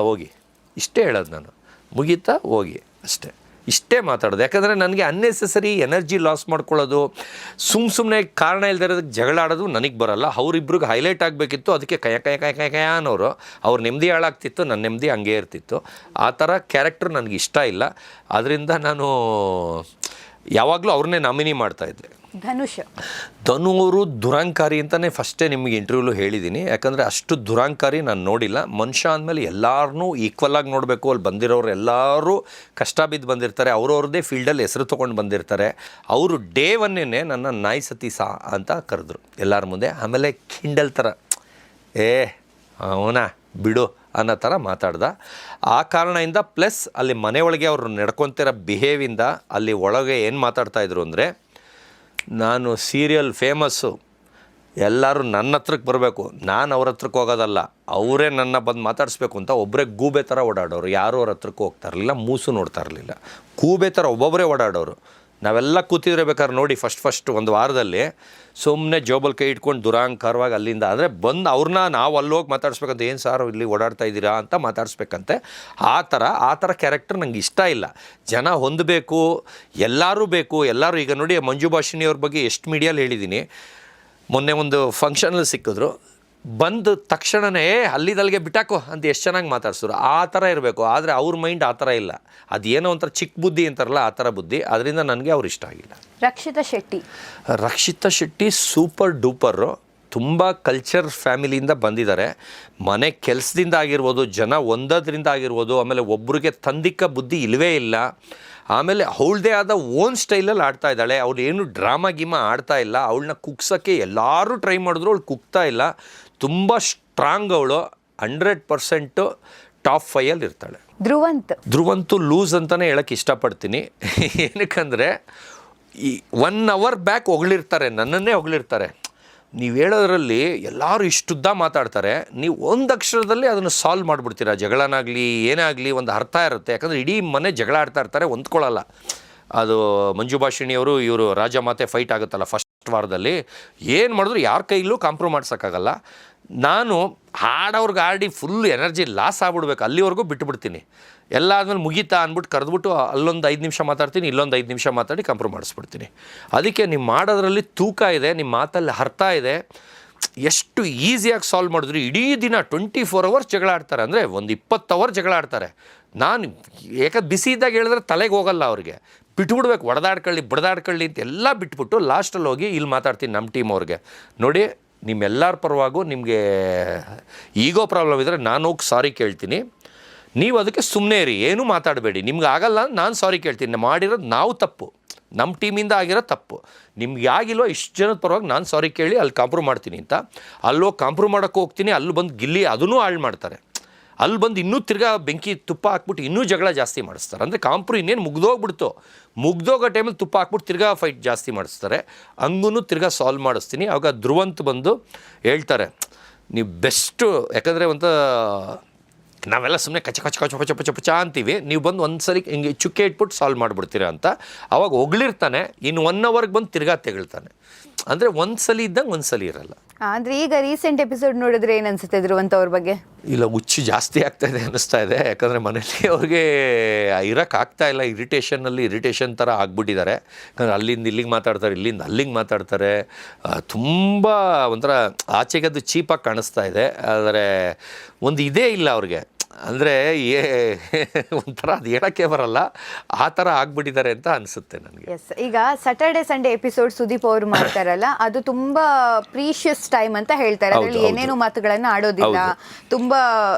B: ಹೋಗಿ ಇಷ್ಟೇ ಹೇಳೋದು ನಾನು, ಮುಗೀತಾ ಹೋಗಿ ಅಷ್ಟೇ, ಇಷ್ಟೇ ಮಾತಾಡೋದು. ಯಾಕಂದರೆ ನನಗೆ ಅನ್ನೆಸೆಸರಿ ಎನರ್ಜಿ ಲಾಸ್ ಮಾಡ್ಕೊಳ್ಳೋದು, ಸುಮ್ಮನೆ ಕಾರಣ ಇಲ್ದಿರೋದಕ್ಕೆ ಜಗಳ ಆಡೋದು ನನಗೆ ಬರೋಲ್ಲ. ಅವರಿಬ್ರಿಗೆ ಹೈಲೈಟ್ ಆಗಬೇಕಿತ್ತು, ಅದಕ್ಕೆ ಕಯ ಅನ್ನೋರು. ಅವ್ರ ನೆಮ್ಮದಿ ಹಾಳಾಗ್ತಿತ್ತು, ನನ್ನ ನೆಮ್ಮದಿ ಹಂಗೇ ಇರ್ತಿತ್ತು. ಆ ಥರ ಕ್ಯಾರೆಕ್ಟರ್ ನನಗೆ ಇಷ್ಟ ಇಲ್ಲ. ಅದರಿಂದ ನಾನು ಯಾವಾಗಲೂ ಅವ್ರನ್ನೇ ನಾಮಿನಿ ಮಾಡ್ತಾಯಿದ್ದೆ. ಧನು ಅವರು ದುರಾಂಕಾರಿ ಅಂತಲೇ ಫಸ್ಟೇ ನಿಮಗೆ ಇಂಟರ್ವ್ಯೂಲು ಹೇಳಿದ್ದೀನಿ. ಯಾಕಂದರೆ ಅಷ್ಟು ದುರಾಂಕಾರಿ ನಾನು ನೋಡಿಲ್ಲ. ಮನುಷ್ಯ ಅಂದಮೇಲೆ ಎಲ್ಲರನ್ನೂ ಈಕ್ವಲಾಗಿ ನೋಡಬೇಕು. ಅಲ್ಲಿ ಬಂದಿರೋರು ಎಲ್ಲರೂ ಕಷ್ಟ ಬಿದ್ದು ಬಂದಿರ್ತಾರೆ, ಅವ್ರವ್ರದ್ದೇ ಫೀಲ್ಡಲ್ಲಿ ಹೆಸರು ತೊಗೊಂಡು ಬಂದಿರ್ತಾರೆ. ಅವರು ಡೇ 1ನೇ ನನ್ನ ನಾಯಿ ಸತೀಶ ಅಂತ ಕರೆದ್ರು ಎಲ್ಲರ ಮುಂದೆ. ಆಮೇಲೆ ಕಿಂಡಲ್ ಥರ ಅವನಾ ಬಿಡು ಅನ್ನೋ ಥರ ಮಾತಾಡ್ದ. ಆ ಕಾರಣದಿಂದ ಪ್ಲಸ್ ಅಲ್ಲಿ ಮನೆಯೊಳಗೆ ಅವರು ನಡ್ಕೊತಿರೋ ಬಿಹೇವಿಂದ ಅಲ್ಲಿ ಒಳಗೆ ಏನು ಮಾತಾಡ್ತಾಯಿದ್ರು ಅಂದರೆ, ನಾನು ಸೀರಿಯಲ್ ಫೇಮಸ್ಸು, ಎಲ್ಲರೂ ನನ್ನ ಹತ್ರಕ್ಕೆ ಬರಬೇಕು, ನಾನು ಅವ್ರ ಹತ್ರಕ್ಕೆ ಹೋಗೋದಲ್ಲ, ಅವರೇ ನನ್ನ ಬಂದು ಮಾತಾಡಿಸ್ಬೇಕು ಅಂತ ಒಬ್ಬರೇ ಗೂಬೆ ಥರ ಓಡಾಡೋರು. ಯಾರೂ ಅವ್ರ ಹತ್ರಕ್ಕೆ ಹೋಗ್ತಾ ಇರಲಿಲ್ಲ, ಮೂಸು ನೋಡ್ತಾ ಇರಲಿಲ್ಲ. ಗೂಬೆ ಥರ ಒಬ್ಬೊಬ್ಬರೇ ಓಡಾಡೋರು. ನಾವೆಲ್ಲ ಕೂತಿದ್ರೆ ಬೇಕಾದ್ರೆ ನೋಡಿ ಫಸ್ಟ್ 1 ವಾರದಲ್ಲಿ ಸುಮ್ಮನೆ ಜೋಬಲ್ ಕೈ ಇಟ್ಕೊಂಡು ದುರಾಂಕಾರವಾಗಿ ಅಲ್ಲಿಂದ. ಅಂದರೆ ಬಂದು ಅವ್ರನ್ನ ನಾವು ಅಲ್ಲೋಗಿ ಮಾತಾಡಿಸ್ಬೇಕಂತ, ಏನು ಸಾರು ಇಲ್ಲಿ ಓಡಾಡ್ತಾ ಇದ್ದೀರಾ ಅಂತ ಮಾತಾಡಿಸ್ಬೇಕಂತೆ. ಆ ಥರ ಕ್ಯಾರೆಕ್ಟರ್ ನಂಗೆ ಇಷ್ಟ ಇಲ್ಲ. ಜನ ಹೊಂದಬೇಕು, ಎಲ್ಲರೂ ಬೇಕು, ಎಲ್ಲರೂ. ಈಗ ನೋಡಿ ಮಂಜು ಭಾಷಿಣಿ ಅವ್ರ ಬಗ್ಗೆ ಎಷ್ಟು ಮೀಡಿಯಲ್ಲಿ ಹೇಳಿದ್ದೀನಿ. ಮೊನ್ನೆ ಒಂದು ಫಂಕ್ಷನಲ್ಲಿ ಸಿಕ್ಕಿದ್ರು, ಬಂದ ತಕ್ಷಣವೇ ಅಲ್ಲಿದಲ್ಲಿಗೆ ಬಿಟ್ಟಾಕೋ ಅಂತ ಎಷ್ಟು ಚೆನ್ನಾಗಿ ಮಾತಾಡ್ಸಿದ್ರು. ಆ ಥರ ಇರಬೇಕು. ಆದರೆ ಅವ್ರ ಮೈಂಡ್ ಆ ಥರ ಇಲ್ಲ. ಅದೇನೋ ಒಂಥರ ಚಿಕ್ಕ ಬುದ್ಧಿ ಅಂತಾರಲ್ಲ, ಆ ಥರ ಬುದ್ಧಿ. ಅದರಿಂದ ನನಗೆ ಅವ್ರು ಇಷ್ಟ ಆಗಿಲ್ಲ. Rakshita Shetty super duper. ತುಂಬ ಕಲ್ಚರ್ ಫ್ಯಾಮಿಲಿಯಿಂದ ಬಂದಿದ್ದಾರೆ. ಮನೆ ಕೆಲಸದಿಂದ ಆಗಿರ್ಬೋದು, ಜನ ಒಂದೋದ್ರಿಂದ ಆಗಿರ್ಬೋದು. ಆಮೇಲೆ ಒಬ್ರಿಗೆ ತಂದಿಕ್ಕ ಬುದ್ಧಿ ಇಲ್ಲವೇ ಇಲ್ಲ. ಆಮೇಲೆ ಅವಳದೇ ಆದ ಓನ್ ಸ್ಟೈಲಲ್ಲಿ ಆಡ್ತಾ ಇದ್ದಾಳೆ. ಅವಳು ಏನು ಡ್ರಾಮಾ ಗಿಮಾ ಆಡ್ತಾ ಇಲ್ಲ. ಅವಳನ್ನ ಕುಗ್ಸೋಕ್ಕೆ ಎಲ್ಲರೂ ಟ್ರೈ ಮಾಡಿದ್ರು, ಅವಳು ಕುಗ್ತಾ ಇಲ್ಲ. ತುಂಬ ಸ್ಟ್ರಾಂಗ್ ಅವಳು. 100% ಟಾಪ್ 5 ಇರ್ತಾಳೆ. ಧ್ರುವಂತು ಲೂಸ್ ಅಂತಲೇ ಹೇಳೋಕ್ಕೆ ಇಷ್ಟಪಡ್ತೀನಿ. ಏನಕ್ಕಂದರೆ ಈ 1 ಅವರ್ ಬ್ಯಾಕ್ ಹೊಗಳಿರ್ತಾರೆ, ನನ್ನನ್ನೇ ಹೊಗಳಿರ್ತಾರೆ. ನೀವು ಹೇಳೋದ್ರಲ್ಲಿ ಎಲ್ಲರೂ ಇಷ್ಟುದ್ದ ಮಾತಾಡ್ತಾರೆ, ನೀವು ಒಂದು ಅಕ್ಷರದಲ್ಲಿ ಅದನ್ನು ಸಾಲ್ವ್ ಮಾಡಿಬಿಡ್ತೀರಾ. ಜಗಳನಾಗಲಿ ಏನೇ ಆಗಲಿ ಒಂದು ಅರ್ಥ ಇರುತ್ತೆ. ಯಾಕಂದರೆ ಇಡೀ ಮನೆ ಜಗಳ ಆಡ್ತಾ ಇರ್ತಾರೆ, ಹೊಂದ್ಕೊಳ್ಳಲ್ಲ. ಅದು ಮಂಜು ಭಾಷಿಣಿಯವರು ಇವರು ರಾಜಮಾತೆ ಫೈಟ್ ಆಗುತ್ತಲ್ಲ ಫಸ್ಟ್ ವಾರದಲ್ಲಿ, ಏನು ಮಾಡಿದ್ರು ಯಾರ ಕೈಲೂ ಕಾಂಪ್ರಮೈಸೋಕ್ಕಾಗಲ್ಲ. ನಾನು ಆಡೋರ್ಗೆ ಆಡಿ ಫುಲ್ ಎನರ್ಜಿ ಲಾಸ್ ಆಗ್ಬಿಡ್ಬೇಕು, ಅಲ್ಲಿವರೆಗೂ ಬಿಟ್ಟುಬಿಡ್ತೀನಿ. ಎಲ್ಲ ಆದಮೇಲೆ ಮುಗೀತಾ ಅಂದ್ಬಿಟ್ಟು ಕರೆದ್ಬಿಟ್ಟು ಅಲ್ಲೊಂದು 5 ನಿಮಿಷ ಮಾತಾಡ್ತೀನಿ, ಇಲ್ಲೊಂದು 5 ನಿಮಿಷ ಮಾತಾಡಿ ಕಂಪ್ರೂವ್ ಮಾಡಿಸ್ಬಿಡ್ತೀನಿ. ಅದಕ್ಕೆ ನೀವು ಮಾಡೋದ್ರಲ್ಲಿ ತೂಕ ಇದೆ, ನಿಮ್ಮ ಮಾತಲ್ಲಿ ಅರ್ಥ ಇದೆ. ಎಷ್ಟು ಈಸಿಯಾಗಿ ಸಾಲ್ವ್ ಮಾಡಿದ್ರು. ಇಡೀ ದಿನ 24 ಅವರ್ಸ್ ಜಗಳ ಆಡ್ತಾರೆ, ಅಂದರೆ ಒಂದು 20 ಅವರ್ ಜಗಳ ಆಡ್ತಾರೆ. ನಾನು ಯಾಕಂದ್ರೆ ಬಿಸಿ ಇದ್ದಾಗ ಹೇಳಿದ್ರೆ ತಲೆಗೆ ಹೋಗಲ್ಲ ಅವ್ರಿಗೆ, ಬಿಟ್ಬಿಡ್ಬೇಕು, ಬಡ್ದಾಡ್ಕೊಳ್ಳಿ ಅಂತ ಎಲ್ಲ ಬಿಟ್ಬಿಟ್ಟು ಲಾಸ್ಟಲ್ಲಿ ಹೋಗಿ ಇಲ್ಲಿ ಮಾತಾಡ್ತೀನಿ ನಮ್ಮ ಟೀಮ್ ಅವ್ರಿಗೆ, ನೋಡಿ ನಿಮ್ಮೆಲ್ಲರ ಪರವಾಗೂ ನಿಮಗೆ ಈಗೋ ಪ್ರಾಬ್ಲಮ್ ಇದ್ದರೆ ನಾನು ಹೋಗಿ ಸಾರಿ ಕೇಳ್ತೀನಿ, ನೀವು ಅದಕ್ಕೆ ಸುಮ್ಮನೆ ಇರಿ, ಏನೂ ಮಾತಾಡಬೇಡಿ, ನಿಮ್ಗೆ ಆಗಲ್ಲ ನಾನು ಸಾರಿ ಕೇಳ್ತೀನಿ, ಮಾಡಿರೋದು ನಾವು ತಪ್ಪು, ನಮ್ಮ ಟೀಮಿಂದ ಆಗಿರೋ ತಪ್ಪು, ನಿಮ್ಗೆ ಆಗಿಲ್ವೋ ಇಷ್ಟು ಜನದ ಪರವಾಗಿ ನಾನು ಸಾರಿ ಕೇಳಿ ಅಲ್ಲಿ ಕಾಂಪ್ರೂವ್ ಮಾಡ್ತೀನಿ ಅಂತ ಅಲ್ಲೋಗಿ ಕಾಂಪ್ರೂವ್ ಮಾಡೋಕ್ಕೆ ಹೋಗ್ತೀನಿ. ಅಲ್ಲಿ ಬಂದು ಗಿಲ್ಲಿ ಅದನ್ನೂ ಹಾಳು ಮಾಡ್ತಾರೆ, ಅಲ್ಲಿ ಬಂದು ಇನ್ನೂ ತಿರ್ಗಾ ಬೆಂಕಿ ತುಪ್ಪ ಹಾಕ್ಬಿಟ್ಟು ಇನ್ನೂ ಜಗಳ ಜಾಸ್ತಿ ಮಾಡಿಸ್ತಾರೆ. ಅಂದರೆ ಕಾಂಪ್ರೂವ್ ಇನ್ನೇನು ಮುಗ್ದೋಗೋ ಟೈಮಲ್ಲಿ ತುಪ್ಪ ಹಾಕ್ಬಿಟ್ಟು ತಿರ್ಗಾ ಫೈಟ್ ಜಾಸ್ತಿ ಮಾಡಿಸ್ತಾರೆ. ಹಂಗೂ ತಿರ್ಗಾ ಸಾಲ್ವ್ ಮಾಡಿಸ್ತೀನಿ. ಆವಾಗ ಧ್ರುವಂತ್ ಬಂದು ಹೇಳ್ತಾರೆ, ನೀವು ಬೆಸ್ಟು, ಯಾಕಂದರೆ ನಾವೆಲ್ಲ ಸುಮ್ಮನೆ ಕಚ ಅಂತೀವಿ, ನೀವು ಬಂದು ಒಂದು ಸರಿ ಹಿಂಗೆ ಚುಕ್ಕೆ ಇಟ್ಬಿಟ್ಟು ಸಾಲ್ವ್ ಮಾಡಿಬಿಡ್ತೀರ ಅಂತ. ಅವಾಗ ಹೊಗಳಿರ್ತಾನೆ, ಇನ್ನು 1 ಅವರ್ಗೆ ಬಂದು ತಿರ್ಗಾ ತೆಗಳ್ತಾನೆ. ಅಂದರೆ ಒಂದು ಸಲ ಇದ್ದಂಗೆ ಒಂದು ಸಲ ಇರಲ್ಲ.
A: ಅಂದರೆ ಈಗ ರೀಸೆಂಟ್ ಎಪಿಸೋಡ್ ನೋಡಿದ್ರೆ ಏನು ಅನ್ಸುತ್ತೆ ಧ್ರುವಂತ್ ಅವ್ರ ಬಗ್ಗೆ?
B: ಇಲ್ಲ, ಹುಚ್ಚು ಜಾಸ್ತಿ ಆಗ್ತಾಯಿದೆ ಅನ್ನಿಸ್ತಾ ಇದೆ. ಯಾಕಂದರೆ ಮನೇಲಿ ಅವ್ರಿಗೆ ಇರೋಕ್ಕಾಗ್ತಾಯಿಲ್ಲ, ಇರಿಟೇಷನ್ ಥರ ಆಗ್ಬಿಟ್ಟಿದ್ದಾರೆ. ಯಾಕಂದರೆ ಅಲ್ಲಿಂದ ಇಲ್ಲಿಗೆ ಮಾತಾಡ್ತಾರೆ, ಇಲ್ಲಿಂದ ಅಲ್ಲಿಗೆ ಮಾತಾಡ್ತಾರೆ, ತುಂಬ ಒಂಥರ ಆಚೆಗೆ ಅದು ಚೀಪಾಗಿ ಕಾಣಿಸ್ತಾ ಇದೆ. ಆದರೆ ಒಂದು ಇದೇ ಇಲ್ಲ ಅವ್ರಿಗೆ, ಅಂದರೆ ಒಂಥರ ಅದು ಹೇಳೋಕ್ಕೆ ಬರಲ್ಲ, ಆ ಥರ ಆಗ್ಬಿಟ್ಟಿದ್ದಾರೆ ಅಂತ ಅನಿಸುತ್ತೆ ನನಗೆ.
A: ಎಸ್, ಈಗ ಸ್ಯಾಟರ್ಡೆ ಸಂಡೇ ಎಪಿಸೋಡ್ ಸುದೀಪ್ ಅವರು ಮಾಡ್ತಾರಲ್ಲ, ಅದು ತುಂಬಾ ಪ್ರೀಶಿಯಸ್ ಟೈಮ್ ಅಂತ ಹೇಳ್ತಾರೆ. ಅದರಲ್ಲಿ ಏನೇನು ಮಾತುಗಳನ್ನ ಆಡೋದಿಲ್ಲ, ತುಂಬಾ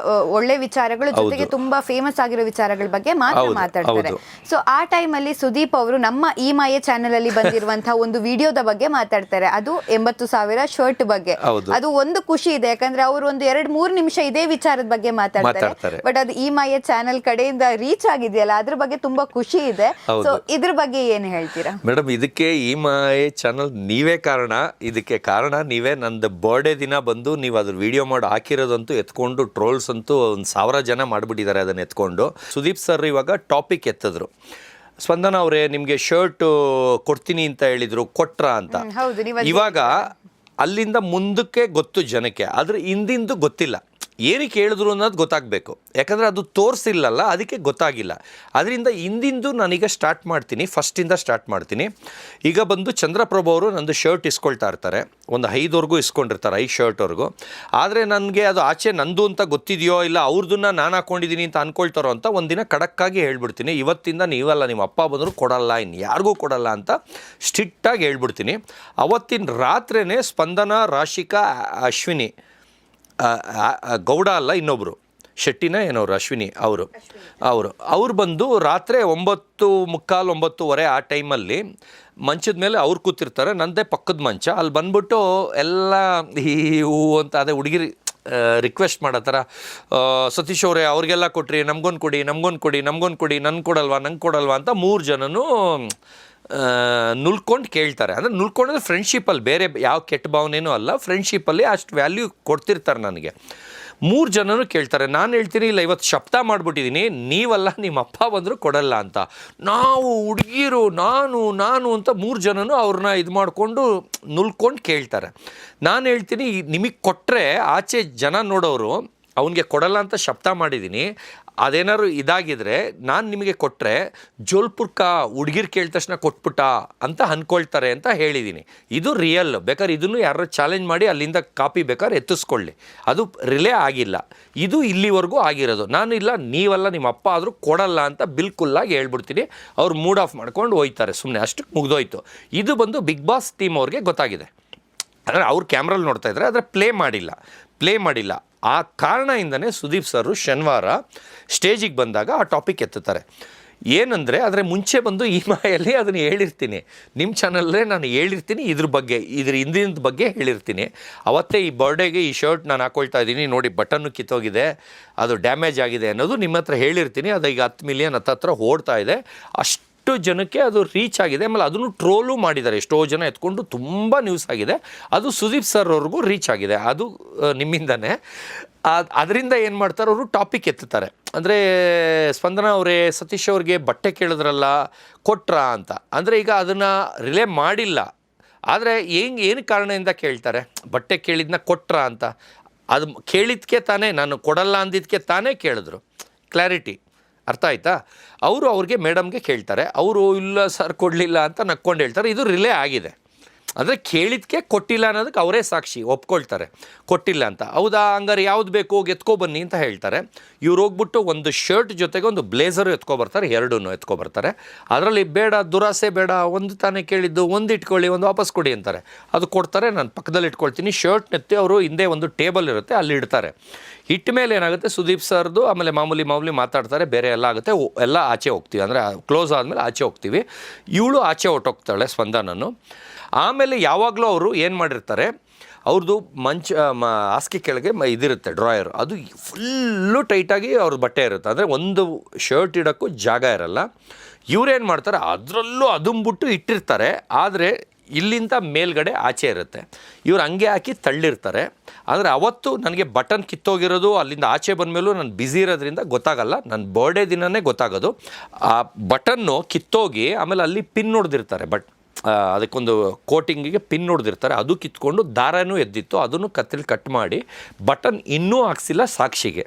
A: ಒಳ್ಳೆ ವಿಚಾರಗಳು ಜೊತೆಗೆ ತುಂಬಾ ಫೇಮಸ್ ಆಗಿರೋ ವಿಚಾರಗಳ ಬಗ್ಗೆ ಮಾತಾಡ್ತಾರೆ. ಸೊ ಆ ಟೈಮಲ್ಲಿ ಸುದೀಪ್ ಅವರು ನಮ್ಮ ಈ ಮಾಯೆ ಚಾನೆಲ್ ಅಲ್ಲಿ ಬಂದಿರುವಂತಹ ಒಂದು ವಿಡಿಯೋದ ಬಗ್ಗೆ ಮಾತಾಡ್ತಾರೆ. ಅದು 80,000 ಶರ್ಟ್ ಬಗ್ಗೆ. ಅದು ಒಂದು ಖುಷಿ ಇದೆ, ಯಾಕಂದ್ರೆ ಅವರು ಒಂದು 2-3 ನಿಮಿಷ ಇದೇ ವಿಚಾರದ ಬಗ್ಗೆ ಮಾತಾಡ್ತಾರೆ. ಬಟ್ ಅದು ಈ ಮಾಯೆ ಚಾನೆಲ್ ಕಡೆಯಿಂದ ರೀಚ್ ಆಗಿದೆಯಲ್ಲ, ಅದ್ರ ಬಗ್ಗೆ ತುಂಬಾ ಖುಷಿ ಇದೆ. ಸೊ ಇದ್ರ ಬಗ್ಗೆ ಏನು ಹೇಳ್ತೀರಾ
B: ಮೇಡಮ್? ಇದಕ್ಕೆ ಈ ಮಾಯೆ ಚಾನಲ್ ನೀವೇ ಕಾರಣ. ಇದಕ್ಕೆ ಕಾರಣ ನೀವೇ. ನಂದು ಬರ್ಡೇ ದಿನ ಬಂದು ನೀವು ಅದ್ರ ವಿಡಿಯೋ ಮಾಡಿ ಹಾಕಿರೋದಂತೂ ಎತ್ಕೊಂಡು ಟ್ರೋಲ್ಸ್ ಅಂತೂ 1,000 ಜನ ಮಾಡಿಬಿಟ್ಟಿದ್ದಾರೆ ಅದನ್ನು ಎತ್ಕೊಂಡು. ಸುದೀಪ್ ಸರ್ ಇವಾಗ ಟಾಪಿಕ್ ಎತ್ತಿದ್ರು, ಸ್ಪಂದನ ಅವರೇ ನಿಮಗೆ ಶರ್ಟ್ ಕೊಡ್ತೀನಿ ಅಂತ ಹೇಳಿದ್ರು, ಕೊಟ್ರಾ ಅಂತ. ಇವಾಗ ಅಲ್ಲಿಂದ ಮುಂದಕ್ಕೆ ಗೊತ್ತು ಜನಕ್ಕೆ, ಆದರೆ ಹಿಂದಿಂದು ಗೊತ್ತಿಲ್ಲ. ಏನಕ್ಕೆ ಹೇಳಿದ್ರು ಅನ್ನೋದು ಗೊತ್ತಾಗಬೇಕು, ಯಾಕಂದರೆ ಅದು ತೋರಿಸಿಲ್ಲಲ್ಲ, ಅದಕ್ಕೆ ಗೊತ್ತಾಗಿಲ್ಲ. ಅದರಿಂದ ಹಿಂದಿಂದು ನಾನೀಗ ಸ್ಟಾರ್ಟ್ ಮಾಡ್ತೀನಿ, ಫಸ್ಟಿಂದ ಸ್ಟಾರ್ಟ್ ಮಾಡ್ತೀನಿ. ಈಗ ಬಂದು ಚಂದ್ರಪ್ರಭು ಅವರು ನಂದು ಶರ್ಟ್ ಇಸ್ಕೊಳ್ತಾ ಇರ್ತಾರೆ, ಒಂದು 5ವರೆಗೂ ಇಸ್ಕೊಂಡಿರ್ತಾರೆ, 5 ಶರ್ಟ್ವರೆಗೂ. ಆದರೆ ನನಗೆ ಅದು ಆಚೆ ನಂದು ಅಂತ ಗೊತ್ತಿದೆಯೋ ಇಲ್ಲ ಅವ್ರದನ್ನ ನಾನು ಹಾಕ್ಕೊಂಡಿದ್ದೀನಿ ಅಂತ ಅಂದ್ಕೊಳ್ತಾರೋ ಅಂತ ಒಂದಿನ ಖಡಕ್ಕಾಗಿ ಹೇಳ್ಬಿಡ್ತೀನಿ, ಇವತ್ತಿಂದ ನೀವಲ್ಲ ನಿಮ್ಮ ಅಪ್ಪ ಬಂದರೂ ಕೊಡಲ್ಲ, ಇನ್ನು ಯಾರಿಗೂ ಕೊಡಲ್ಲ ಅಂತ ಸ್ಟ್ರಿಕ್ಟಾಗಿ ಹೇಳ್ಬಿಡ್ತೀನಿ. ಅವತ್ತಿನ ರಾತ್ರಿಯೇ ಸ್ಪಂದನ, ರಾಶಿಕಾ, ಅಶ್ವಿನಿ, ಗೌಡ ಅಲ್ಲ ಇನ್ನೊಬ್ಬರು ಶೆಟ್ಟಿನ ಏನವರು ಅಶ್ವಿನಿ ಅವರು ಬಂದು ರಾತ್ರಿ 9:15, 9:30 ಆ ಟೈಮಲ್ಲಿ ಮಂಚದ ಮೇಲೆ ಅವ್ರು ಕೂತಿರ್ತಾರೆ, ನಂದೇ ಪಕ್ಕದ ಮಂಚ. ಅಲ್ಲಿ ಬಂದ್ಬಿಟ್ಟು ಎಲ್ಲ ಈ ಹೂ ಅಂತ ಅದೇ ಹುಡುಗಿರಿ ರಿಕ್ವೆಸ್ಟ್ ಮಾಡೋ ಥರ, ಸತೀಶ್ ಅವರೇ ಅವ್ರಿಗೆಲ್ಲ ಕೊಟ್ರಿ, ನಮ್ಗೊಂದು ಕೊಡಿ, ನನ್ಗೆ ಕೊಡಲ್ವಾ ಅಂತ 3 ಜನನೂ ನುಲ್ಕೊಂಡು ಕೇಳ್ತಾರೆ. ಅಂದರೆ ನುಲ್ಕೊಂಡ್ರೆ ಫ್ರೆಂಡ್ಶಿಪ್ಪಲ್ಲಿ, ಬೇರೆ ಯಾವ ಕೆಟ್ಟ ಭಾವನೆಯೂ ಅಲ್ಲ, ಫ್ರೆಂಡ್ಶಿಪ್ಪಲ್ಲಿ ಅಷ್ಟು ವ್ಯಾಲ್ಯೂ ಕೊಡ್ತಿರ್ತಾರೆ ನನಗೆ. 3 ಜನನೂ ಕೇಳ್ತಾರೆ. ನಾನು ಹೇಳ್ತೀನಿ, ಇಲ್ಲ ಇವತ್ತು ಶಬ್ದ ಮಾಡಿಬಿಟ್ಟಿದ್ದೀನಿ, ನೀವಲ್ಲ ನಿಮ್ಮ ಅಪ್ಪ ಬಂದರೂ ಕೊಡಲ್ಲ ಅಂತ. ನಾವು ಹುಡುಗಿರು ನಾನು ಅಂತ 3 ಜನನೂ ಅವ್ರನ್ನ ಇದು ಮಾಡಿಕೊಂಡು ನುಲ್ಕೊಂಡು ಕೇಳ್ತಾರೆ. ನಾನು ಹೇಳ್ತೀನಿ, ನಿಮಗೆ ಕೊಟ್ಟರೆ ಆಚೆ ಜನ ನೋಡೋರು ಅವನಿಗೆ ಕೊಡಲ್ಲ ಅಂತ ಶಬ್ದ ಮಾಡಿದ್ದೀನಿ, ಅದೇನಾದ್ರು ಇದಾಗಿದ್ರೆ ನಾನು ನಿಮಗೆ ಕೊಟ್ಟರೆ ಜೋಲ್ಪುರ್ಕ ಹುಡುಗಿರು ಕೇಳಿದ ತಕ್ಷಣ ಕೊಟ್ಬಿಟ್ಟ ಅಂತ ಅಂದ್ಕೊಳ್ತಾರೆ ಅಂತ ಹೇಳಿದ್ದೀನಿ. ಇದು ರಿಯಲ್. ಬೇಕಾದ್ರೆ ಇದನ್ನು ಯಾರು ಚಾಲೆಂಜ್ ಮಾಡಿ ಅಲ್ಲಿಂದ ಕಾಪಿ ಬೇಕಾದ್ರೆ ಎತ್ತಿಸ್ಕೊಳ್ಳಿ, ಅದು ರಿಲೇ ಆಗಿಲ್ಲ. ಇದು ಇಲ್ಲಿವರೆಗೂ ಆಗಿರೋದು. ನಾನು ಇಲ್ಲ ನೀವಲ್ಲ ನಿಮ್ಮ ಅಪ್ಪ ಆದರೂ ಕೊಡಲ್ಲ ಅಂತ ಬಿಲ್ಕುಲ್ಲಾಗಿ ಹೇಳ್ಬಿಡ್ತೀನಿ. ಅವ್ರು ಮೂಡ್ ಆಫ್ ಮಾಡ್ಕೊಂಡು ಹೋಯ್ತಾರೆ, ಸುಮ್ಮನೆ ಅಷ್ಟಕ್ಕೆ ಮುಗ್ದೋಯ್ತು. ಇದು ಬಂದು ಬಿಗ್ ಬಾಸ್ ಟೀಮ್ ಅವ್ರಿಗೆ ಗೊತ್ತಾಗಿದೆ. ಅಂದರೆ ಅವ್ರು ಕ್ಯಾಮ್ರಲ್ಲಿ ನೋಡ್ತಾ ಇದ್ದಾರೆ, ಆದರೆ ಪ್ಲೇ ಮಾಡಿಲ್ಲ. ಆ ಕಾರಣದಿಂದನೇ ಸುದೀಪ್ ಸರು ಶನಿವಾರ ಸ್ಟೇಜಿಗೆ ಬಂದಾಗ ಆ ಟಾಪಿಕ್ ಎತ್ತುತ್ತಾರೆ. ಏನಂದರೆ ಅದರ ಮುಂಚೆ ಬಂದು ಈ ಮಾಯಲ್ಲಿ ಅದನ್ನು ಹೇಳಿರ್ತೀನಿ, ನಿಮ್ಮ ಚಾನಲ್ಲೇ ನಾನು ಹೇಳಿರ್ತೀನಿ, ಇದ್ರ ಹಿಂದಿನ ಬಗ್ಗೆ ಹೇಳಿರ್ತೀನಿ. ಅವತ್ತೇ ಈ ಬರ್ಡೇಗೆ ಈ ಶರ್ಟ್ ನಾನು ಹಾಕ್ಕೊಳ್ತಾ ಇದ್ದೀನಿ ನೋಡಿ, ಬಟನ್ನು ಕಿತ್ತೋಗಿದೆ, ಅದು ಡ್ಯಾಮೇಜ್ ಆಗಿದೆ ಅನ್ನೋದು ನಿಮ್ಮ ಹತ್ರ ಹೇಳಿರ್ತೀನಿ. ಅದು ಈಗ 10 ಮಿಲಿಯನ್ ಹತ್ರ ಓಡ್ತಾ ಇದೆ. ಅಷ್ಟು ಜನಕ್ಕೆ ಅದು ರೀಚ್ ಆಗಿದೆ. ಆಮೇಲೆ ಅದನ್ನು ಟ್ರೋಲು ಮಾಡಿದ್ದಾರೆ, ಎಷ್ಟೋ ಜನ ಎತ್ಕೊಂಡು ತುಂಬ ನ್ಯೂಸ್ ಆಗಿದೆ. ಅದು ಸುದೀಪ್ ಸರ್ ಅವ್ರಿಗೂ ರೀಚ್ ಆಗಿದೆ, ಅದು ನಿಮ್ಮಿಂದನೇ. ಅದರಿಂದ ಏನು ಮಾಡ್ತಾರೆ, ಅವರು ಟಾಪಿಕ್ ಎತ್ತುತ್ತಾರೆ. ಅಂದರೆ ಸ್ಪಂದನ ಅವರೇ ಸತೀಶ್ ಅವ್ರಿಗೆ ಬಟ್ಟೆ ಕೇಳಿದ್ರಲ್ಲ, ಕೊಟ್ರಾ ಅಂತ. ಅಂದರೆ ಈಗ ಅದನ್ನು ರಿಲೇ ಮಾಡಿಲ್ಲ, ಆದರೆ ಏನು ಕಾರಣದಿಂದ ಕೇಳ್ತಾರೆ, ಬಟ್ಟೆ ಕೇಳಿದ್ನ ಕೊಟ್ರಾ ಅಂತ. ಅದು ಕೇಳಿದ್ಕೆ ತಾನೇ, ನಾನು ಕೊಡಲ್ಲ ಅಂದಿದ್ದಕ್ಕೆ ತಾನೇ ಕೇಳಿದ್ರು. ಕ್ಲಾರಿಟಿ ಅರ್ಥ ಆಯ್ತಾ? ಅವರು ಅವ್ರಿಗೆ ಮೇಡಮ್ಗೆ ಕೇಳ್ತಾರೆ, ಅವರು ಇಲ್ಲ ಸರ್ ಕೊಡಲಿಲ್ಲ ಅಂತ ನಕ್ಕೊಂಡು ಹೇಳ್ತಾರೆ. ಇದು ರಿಲೇ ಆಗಿದೆ. ಅಂದರೆ ಕೇಳಿದ್ಕೆ ಕೊಟ್ಟಿಲ್ಲ ಅನ್ನೋದಕ್ಕೆ ಅವರೇ ಸಾಕ್ಷಿ ಒಪ್ಕೊಳ್ತಾರೆ ಕೊಟ್ಟಿಲ್ಲ ಅಂತ. ಹೌದಾ, ಹಂಗಾರೆ ಯಾವ್ದು ಬೇಕು ಹೋಗಿ ಎತ್ಕೊಬನ್ನಿ ಅಂತ ಹೇಳ್ತಾರೆ. ಇವ್ರು ಹೋಗ್ಬಿಟ್ಟು ಒಂದು ಶರ್ಟ್ ಜೊತೆಗೆ ಒಂದು ಬ್ಲೇಸರು ಎತ್ಕೊಬರ್ತಾರೆ, ಎರಡೂ ಎತ್ಕೊಬರ್ತಾರೆ. ಅದರಲ್ಲಿ ಬೇಡ, ದುರಾಸೆ ಬೇಡ, ಒಂದು ತಾನೇ ಕೇಳಿದ್ದು, ಒಂದು ಇಟ್ಕೊಳ್ಳಿ, ಒಂದು ವಾಪಸ್ ಕೊಡಿ ಅಂತಾರೆ. ಅದು ಕೊಡ್ತಾರೆ, ನಾನು ಪಕ್ಕದಲ್ಲಿ ಇಟ್ಕೊಳ್ತೀನಿ. ಶರ್ಟ್ ನೆತ್ತಿ ಅವರು ಹಿಂದೆ ಒಂದು ಟೇಬಲ್ ಇರುತ್ತೆ, ಅಲ್ಲಿ ಇಡ್ತಾರೆ. ಇಟ್ಟ ಮೇಲೆ ಏನಾಗುತ್ತೆ, ಸುದೀಪ್ ಸರ್ದು ಆಮೇಲೆ ಮಾಮೂಲಿ ಮಾತಾಡ್ತಾರೆ, ಬೇರೆ ಎಲ್ಲ ಆಗುತ್ತೆ, ಎಲ್ಲ ಆಚೆ ಹೋಗ್ತೀವಿ. ಅಂದರೆ ಕ್ಲೋಸ್ ಆದಮೇಲೆ ಆಚೆ ಹೋಗ್ತೀವಿ. ಇವಳು ಆಚೆ ಹೊಟ್ಟೋಗ್ತಾಳೆ, ಸ್ಪಂದನನು. ಆಮೇಲೆ ಯಾವಾಗಲೂ ಅವರು ಏನು ಮಾಡಿರ್ತಾರೆ, ಅವ್ರದ್ದು ಹಾಸಿಗೆ ಕೆಳಗೆ ಇದಿರುತ್ತೆ ಡ್ರಾಯರ್, ಅದು ಫುಲ್ಲು ಟೈಟಾಗಿ ಅವ್ರದ್ದು ಬಟ್ಟೆ ಇರುತ್ತೆ. ಅಂದರೆ ಒಂದು ಶರ್ಟ್ ಇಡೋಕ್ಕೂ ಜಾಗ ಇರಲ್ಲ. ಇವ್ರೇನು ಮಾಡ್ತಾರೆ, ಅದರಲ್ಲೂ ಅದುಂಬಿಟ್ಟು ಇಟ್ಟಿರ್ತಾರೆ, ಆದರೆ ಇಲ್ಲಿಂದ ಮೇಲ್ಗಡೆ ಆಚೆ ಇರುತ್ತೆ. ಇವ್ರು ಹಂಗೆ ಹಾಕಿ ತಳ್ಳಿರ್ತಾರೆ. ಆದರೆ ಅವತ್ತು ನನಗೆ ಬಟನ್ ಕಿತ್ತೋಗಿರೋದು, ಅಲ್ಲಿಂದ ಆಚೆ ಬಂದಮೇಲೂ ನಾನು ಬ್ಯುಸಿ ಇರೋದ್ರಿಂದ ಗೊತ್ತಾಗಲ್ಲ. ನನ್ನ ಬರ್ಡೇ ದಿನವೇ ಗೊತ್ತಾಗೋದು. ಆ ಬಟನ್ನು ಕಿತ್ತೋಗಿ ಆಮೇಲೆ ಅಲ್ಲಿ ಪಿನ್ ಹೊಡೆದಿರ್ತಾರೆ, ಅದಕ್ಕೊಂದು ಕೋಟಿಂಗಿಗೆ ಪಿನ್ ಹೊಡೆದಿರ್ತಾರೆ, ಅದು ಕಿತ್ಕೊಂಡು ದಾರನೂ ಎದ್ದಿತ್ತು, ಅದನ್ನು ಕತ್ತಲ್ಲಿ ಕಟ್ ಮಾಡಿ ಬಟನ್ ಇನ್ನೂ ಹಾಕ್ಸಿಲ್ಲ ಸಾಕ್ಷಿಗೆ.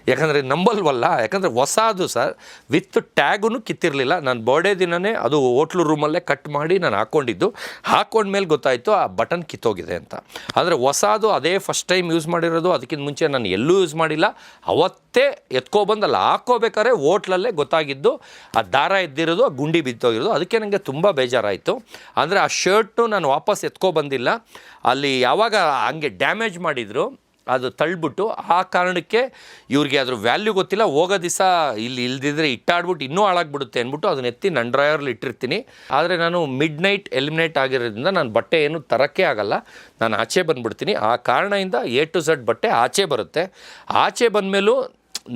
B: ಯಾಕಂದರೆ ನಂಬಲ್ವಲ್ಲ, ಯಾಕಂದರೆ ಹೊಸದು ಸರ್, ವಿತ್ ಟ್ಯಾಗೂ ಕಿತ್ತಿರಲಿಲ್ಲ. ನಾನು ಬರ್ಡೇ ದಿನವೇ ಅದು ಹೋಟ್ಲು ರೂಮಲ್ಲೇ ಕಟ್ ಮಾಡಿ ನಾನು ಹಾಕ್ಕೊಂಡ್ಮೇಲೆ ಗೊತ್ತಾಯಿತು ಆ ಬಟನ್ ಕಿತ್ತೋಗಿದೆ ಅಂತ. ಅಂದರೆ ಹೊಸದು ಅದೇ ಫಸ್ಟ್ ಟೈಮ್ ಯೂಸ್ ಮಾಡಿರೋದು, ಅದಕ್ಕಿಂತ ಮುಂಚೆ ನಾನು ಎಲ್ಲೂ ಯೂಸ್ ಮಾಡಿಲ್ಲ. ಅವತ್ತೇ ಎತ್ಕೊಬಂದಲ್ಲ ಹಾಕ್ಕೋಬೇಕಾದ್ರೆ ಹೋಟ್ಲಲ್ಲೇ ಗೊತ್ತಾಗಿದ್ದು ಆ ದಾರ ಎದ್ದಿರೋದು, ಆ ಗುಂಡಿ ಬಿದ್ದೋಗಿರೋದು. ಅದಕ್ಕೆ ನನಗೆ ತುಂಬ ಬೇಜಾರಾಯಿತು. ಅಂದರೆ ಆ ಶರ್ಟು ನಾನು ವಾಪಸ್ ಎತ್ಕೊಬಂದಿಲ್ಲ. ಅಲ್ಲಿ ಯಾವಾಗ ಹಂಗೆ ಡ್ಯಾಮೇಜ್ ಮಾಡಿದರು, ಅದು ತಳ್ಳಿಬಿಟ್ಟು, ಆ ಕಾರಣಕ್ಕೆ ಇವ್ರಿಗೆ ಅದ್ರ ವ್ಯಾಲ್ಯೂ ಗೊತ್ತಿಲ್ಲ. ಹೋಗೋ ದಿವಸ ಇಲ್ದಿದ್ರೆ ಇಟ್ಟಾಡ್ಬಿಟ್ಟು ಇನ್ನೂ ಹಾಳಾಗ್ಬಿಡುತ್ತೆ ಅಂದ್ಬಿಟ್ಟು ಅದನ್ನ ಎತ್ತಿ ನನ್ನ ಡ್ರಾಯರ್ಲಿ ಇಟ್ಟಿರ್ತೀನಿ. ಆದರೆ ನಾನು ಮಿಡ್ ನೈಟ್ ಎಲಿಮಿನೇಟ್ ಆಗಿರೋದ್ರಿಂದ ನಾನು ಬಟ್ಟೆ ಏನು ತರೋಕ್ಕೆ ಆಗಲ್ಲ, ನಾನು ಆಚೆ ಬಂದುಬಿಡ್ತೀನಿ. ಆ ಕಾರಣದಿಂದ A to Z ಬಟ್ಟೆ ಆಚೆ ಬರುತ್ತೆ. ಆಚೆ ಬಂದಮೇಲೂ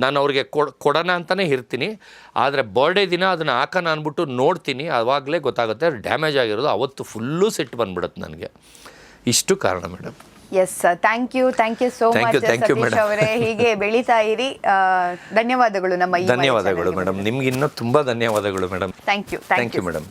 B: ನಾನು ಅವ್ರಿಗೆ ಕೊಡೋಣ ಅಂತಲೇ ಇರ್ತೀನಿ. ಆದರೆ ಬರ್ಡೇ ದಿನ ಅದನ್ನು ಹಾಕೋಣ ಅಂದ್ಬಿಟ್ಟು ನೋಡ್ತೀನಿ, ಆವಾಗಲೇ ಗೊತ್ತಾಗುತ್ತೆ ಡ್ಯಾಮೇಜ್ ಆಗಿರೋದು. ಅವತ್ತು ಫುಲ್ಲು ಸಿಟ್ಟು ಬಂದ್ಬಿಡುತ್ತೆ ನನಗೆ. ಇಷ್ಟು ಕಾರಣ madam.
A: Yes, thank you so much Satish ಅವರೇ. ಹೀಗೆ ಬೆಳೀತಾ ಇರಿ. ಧನ್ಯವಾದಗಳು. ನಮ್ಮ
B: ಧನ್ಯವಾದಗಳು ಮೇಡಮ್, ನಿಮ್ಗೆ ಇನ್ನೂ ತುಂಬ ಧನ್ಯವಾದಗಳು ಮೇಡಮ್.
A: Thank you
B: madam.